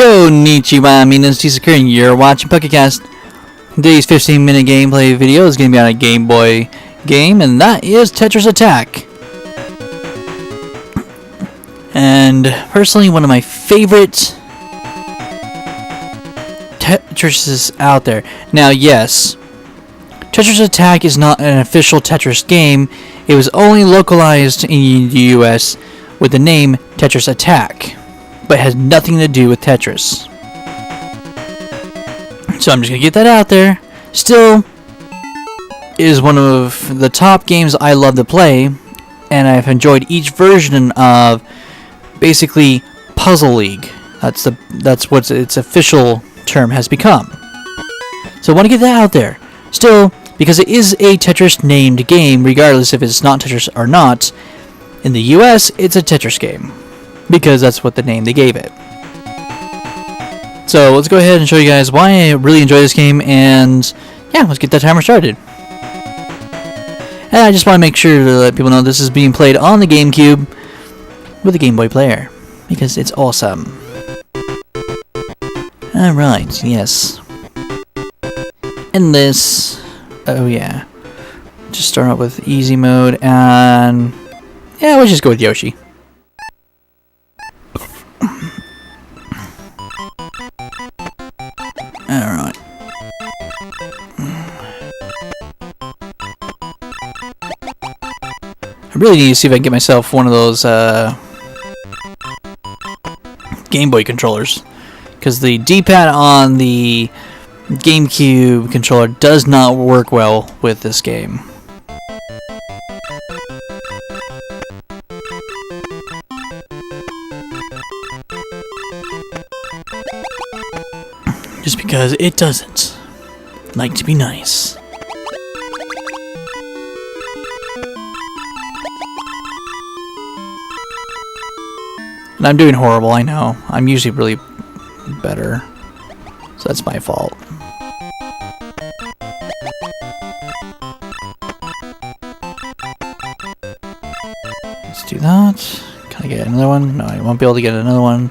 Konnichiwa, my name is Sakura, and you're watching PokeCast. Today's 15-minute gameplay video is going to be on a Game Boy game, and that is Tetris Attack. And personally, one of my favorite Tetrises out there. Now, yes, Tetris Attack is not an official Tetris game. It was only localized in the US with the name Tetris Attack, but has nothing to do with Tetris. So I'm just going to get that out there. Still, it is one of the top games I love to play, and I've enjoyed each version of basically Puzzle League. That's what its official term has become. So I want to get that out there. Still, because it is a Tetris named game, regardless if it's not Tetris or not, in the US it's a Tetris game, because that's what the name they gave it. So let's go ahead and show you guys why I really enjoy this game, and yeah, let's get that timer started. And I just want to make sure to let people know this is being played on the GameCube with a Game Boy player, because it's awesome. Alright, yes. And this, oh yeah, just start out with easy mode, and yeah, we'll just go with Yoshi. Alright. I really need to see if I can get myself one of those Game Boy controllers, because the D-pad on the GameCube controller does not work well with this game. Just because it doesn't like to be nice. And I'm doing horrible, I know. I'm usually really better, so that's my fault. Let's do that. Can I get another one? No, I won't be able to get another one.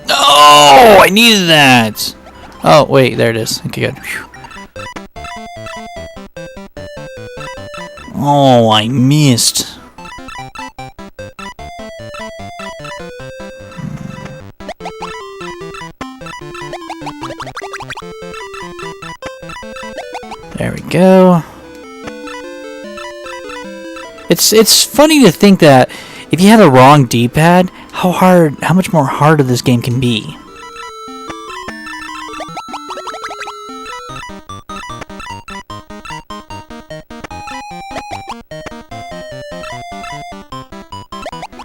Oh, I needed that! Oh, wait, there it is. Okay, good. Whew. Oh, I missed. There we go. It's funny to think that if you have a wrong D-pad, how much more harder this game can be.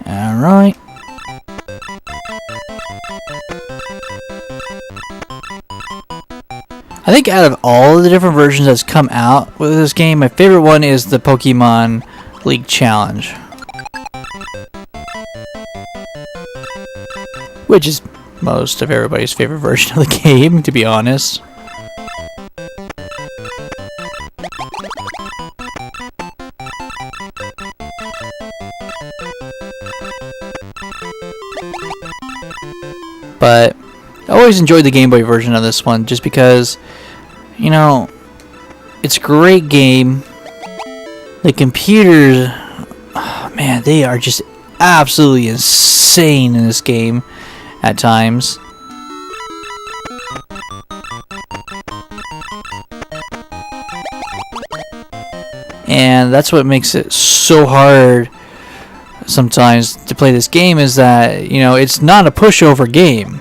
Alright. I think out of all of the different versions that's come out with this game, my favorite one is the Pokemon League Challenge, which is most of everybody's favorite version of the game, to be honest. But I always enjoyed the Game Boy version of this one, just because, you know, it's a great game. The computers, oh man, they are just absolutely insane in this game at times. And that's what makes it so hard sometimes to play this game, is that, you know, it's not a pushover game.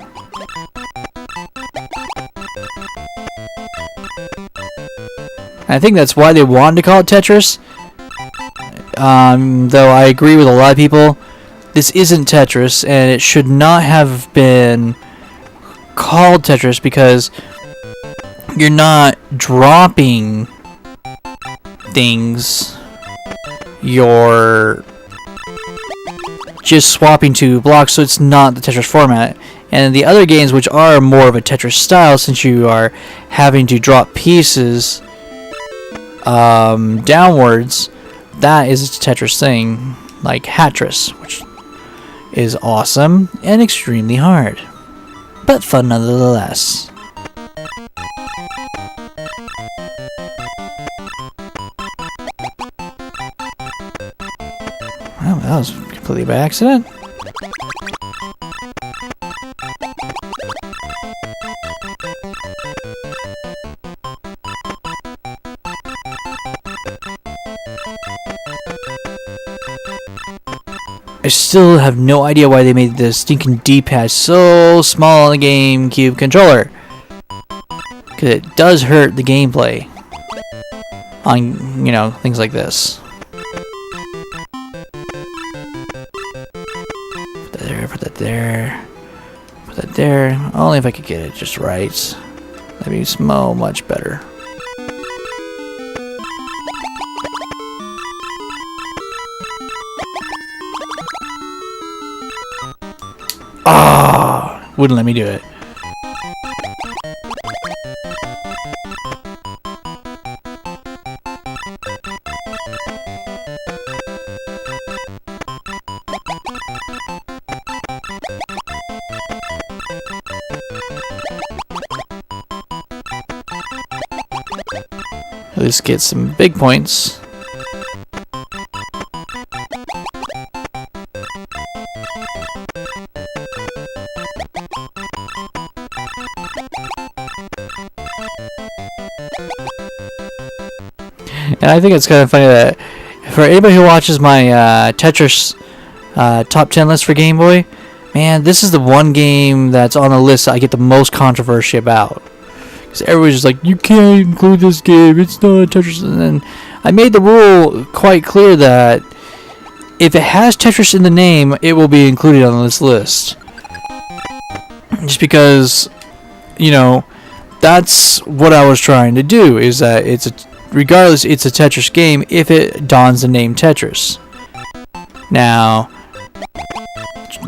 I think that's why they wanted to call it Tetris. Though I agree with a lot of people, this isn't Tetris, and it should not have been called Tetris, because you're not dropping things, you're just swapping two blocks, so it's not the Tetris format. And the other games, which are more of a Tetris style, since you are having to drop pieces downwards, that is a Tetris thing, like Hatris, which is awesome and extremely hard, but fun nonetheless. Well, that was completely by accident. I still have no idea why they made the stinking D-pad so small on the GameCube controller. Because it does hurt the gameplay on, you know, things like this. Put that there, put that there, put that there. Only if I could get it just right. That'd be so much better. Ah, wouldn't let me do it. At least get some big points. And I think it's kind of funny that for anybody who watches my Tetris top 10 list for Game Boy, man, this is the one game that's on the list that I get the most controversy about. Because everybody's just like, you can't include this game, it's not Tetris. And then I made the rule quite clear that if it has Tetris in the name, it will be included on this list. Just because, you know, that's what I was trying to do, is that regardless, it's a Tetris game if it dons the name Tetris. Now,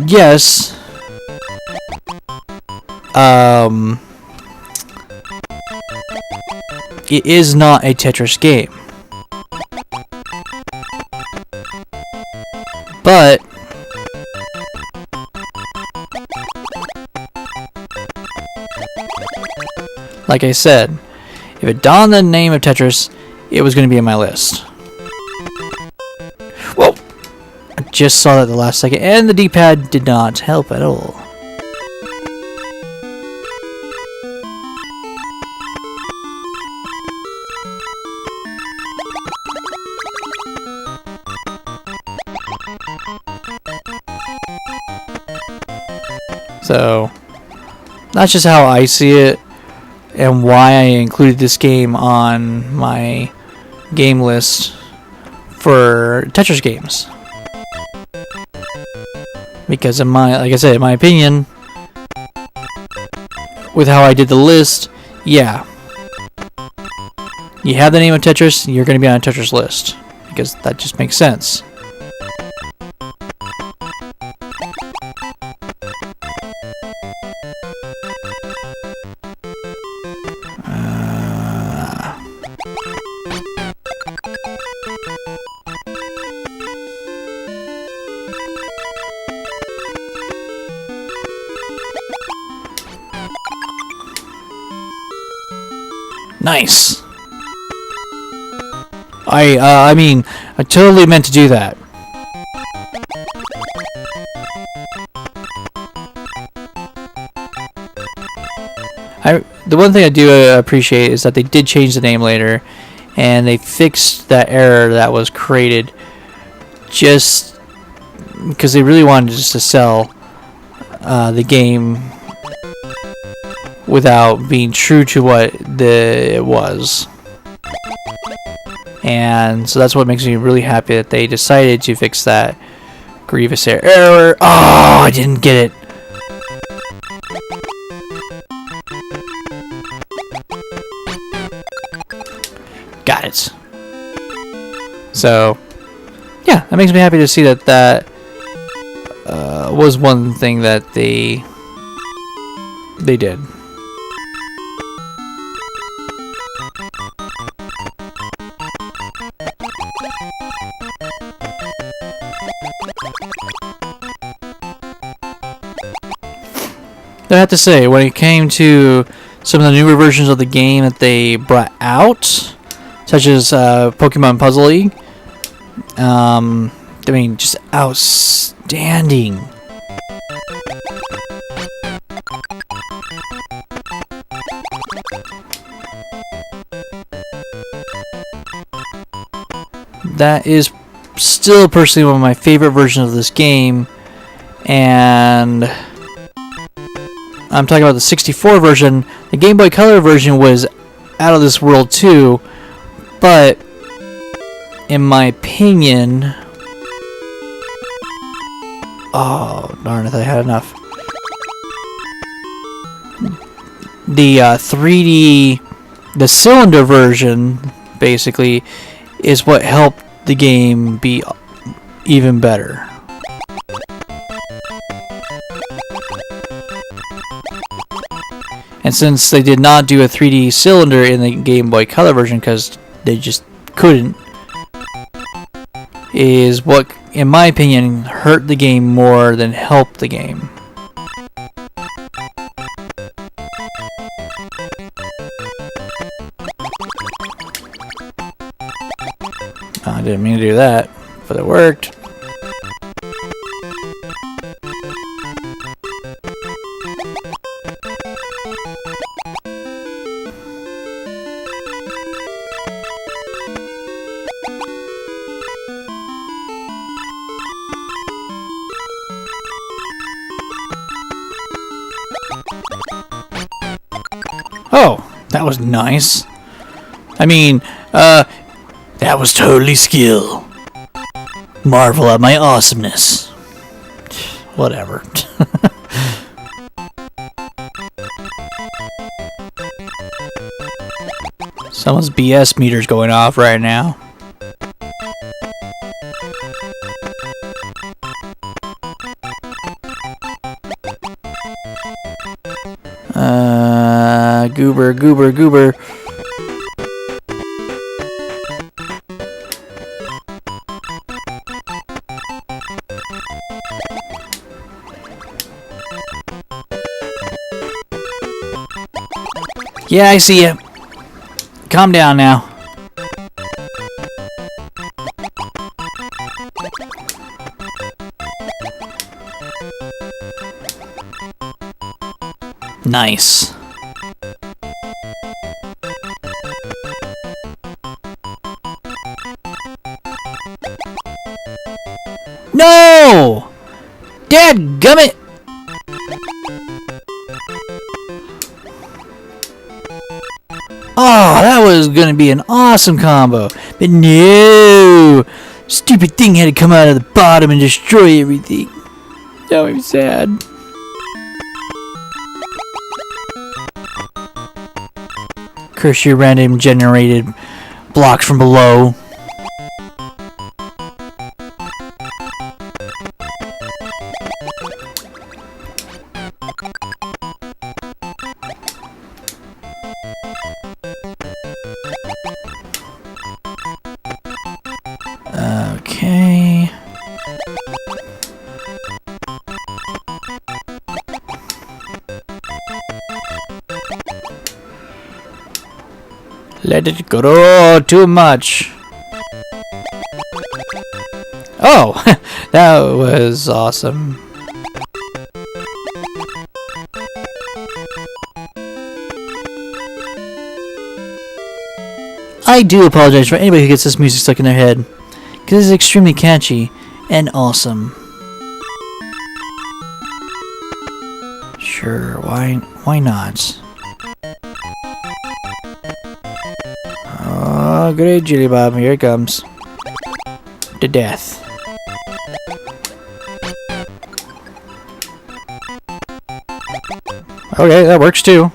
yes, it is not a Tetris game, but like I said, if it donned the name of Tetris, it was going to be on my list. Whoa! I just saw that the last second, and the D-pad did not help at all. So, that's just how I see it, and why I included this game on my game list for Tetris games. Because like I said, in my opinion, with how I did the list, yeah, you have the name of Tetris, you're going to be on a Tetris list, because that just makes sense. Nice. I mean, I totally meant to do that. The one thing I do appreciate is that they did change the name later, and they fixed that error that was created just because they really wanted just to sell the game without being true to what it was. And so that's what makes me really happy that they decided to fix that grievous error. Oh, I didn't get it. Got it. So, yeah, that makes me happy to see that was one thing that they did. I have to say, when it came to some of the newer versions of the game that they brought out, such as Pokemon Puzzle League, I mean, just outstanding. That is still personally one of my favorite versions of this game, and I'm talking about the 64 version. The Game Boy Color version was out of this world too, but in my opinion, oh darn, I thought I had enough. The 3D, the cylinder version, basically, is what helped the game be even better. And since they did not do a 3D cylinder in the Game Boy Color version because they just couldn't, is what, in my opinion, hurt the game more than helped the game. I didn't mean to do that, but it worked. Oh, that was nice. I mean, that was totally skill. Marvel at my awesomeness. Whatever. Someone's BS meter's going off right now. Goober. Yeah, I see you. Calm down now. Nice. No! Dadgummit! Oh, that was gonna be an awesome combo. But no! Stupid thing had to come out of the bottom and destroy everything. Now I'm sad. Curse your random generated blocks from below. Okay. Let it grow too much. Oh, that was awesome. I do apologize for anybody who gets this music stuck in their head, because it's extremely catchy and awesome. Sure, why not? Oh, great, Jilly Bob, here it comes. To death. Okay, that works too.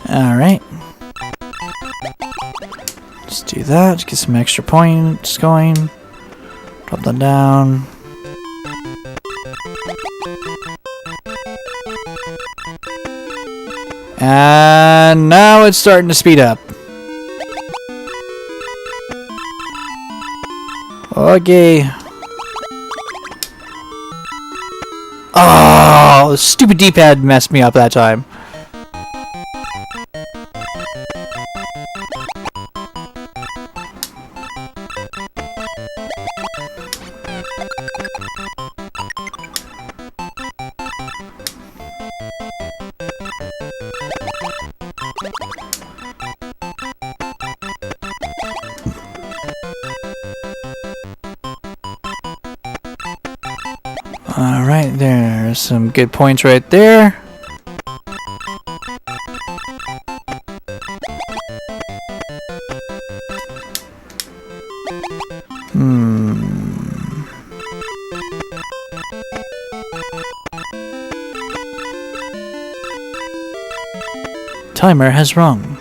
Alright. Let's do that. Get some extra points going. Drop that down. And now it's starting to speed up. Okay. Oh, the stupid D-pad messed me up that time. Alright, there's some good points right there. Timer has rung.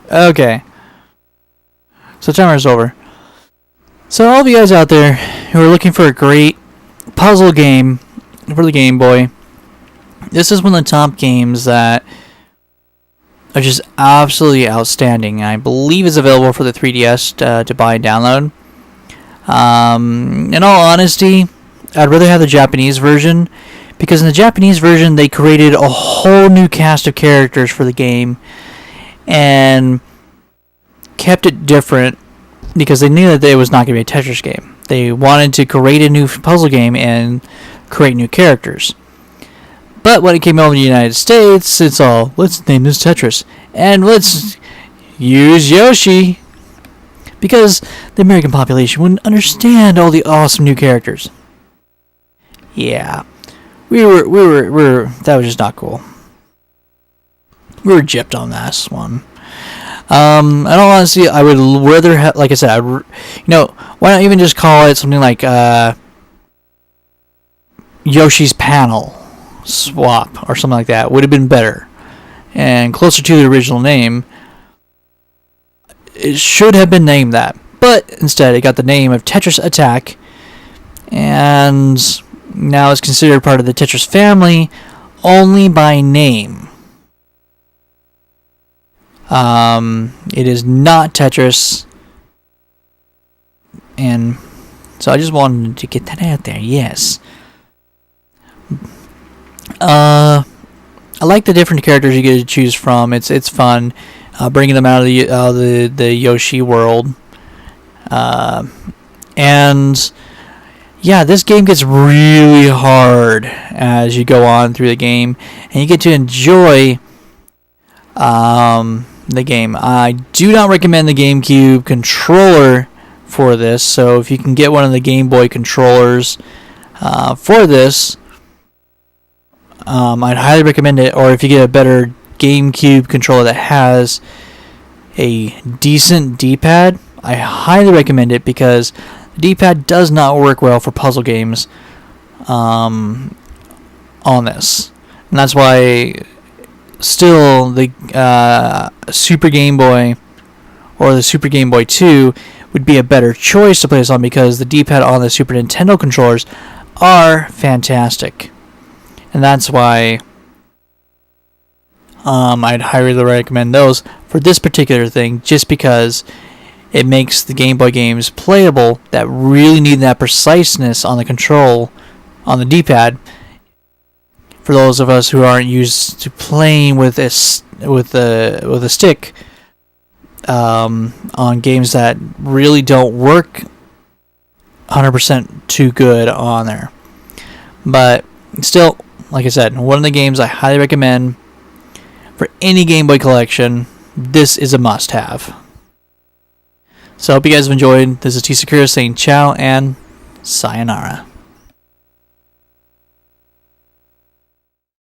Okay. So timer's over. So all of you guys out there who are looking for a great puzzle game for the Game Boy, this is one of the top games that are just absolutely outstanding. I believe it's available for the 3DS to buy and download. In all honesty, I'd rather have the Japanese version, because in the Japanese version they created a whole new cast of characters for the game and kept it different because they knew that it was not going to be a Tetris game. They wanted to create a new puzzle game and create new characters. But when it came over to the United States, it's all, let's name this Tetris and let's use Yoshi, because the American population wouldn't understand all the awesome new characters. Yeah, we were that was just not cool. We were gypped on this one. In all honesty, I would rather have, like I said, why not even just call it something like Yoshi's Panel Swap or something like that? Would have been better and closer to the original name. It should have been named that, but instead it got the name of Tetris Attack, and now it's considered part of the Tetris family only by name. It is not Tetris, and so I just wanted to get that out there. Yes. I like the different characters you get to choose from. It's fun, bringing them out of the Yoshi world, and yeah, this game gets really hard as you go on through the game, and you get to enjoy the game. I do not recommend the GameCube controller for this, so if you can get one of the Game Boy controllers for this, I'd highly recommend it. Or if you get a better GameCube controller that has a decent D-pad, I highly recommend it, because the D-pad does not work well for puzzle games on this, and that's why still the Super Game Boy or the Super Game Boy 2 would be a better choice to play this on, because the D-pad on the Super Nintendo controllers are fantastic, and that's why I'd highly recommend those for this particular thing, just because it makes the Game Boy games playable that really need that preciseness on the control on the D-pad. For those of us who aren't used to playing with a stick on games that really don't work 100% too good on there. But still, like I said, one of the games I highly recommend for any Game Boy collection. This is a must-have. So I hope you guys have enjoyed. This is T. Sakura saying ciao and sayonara.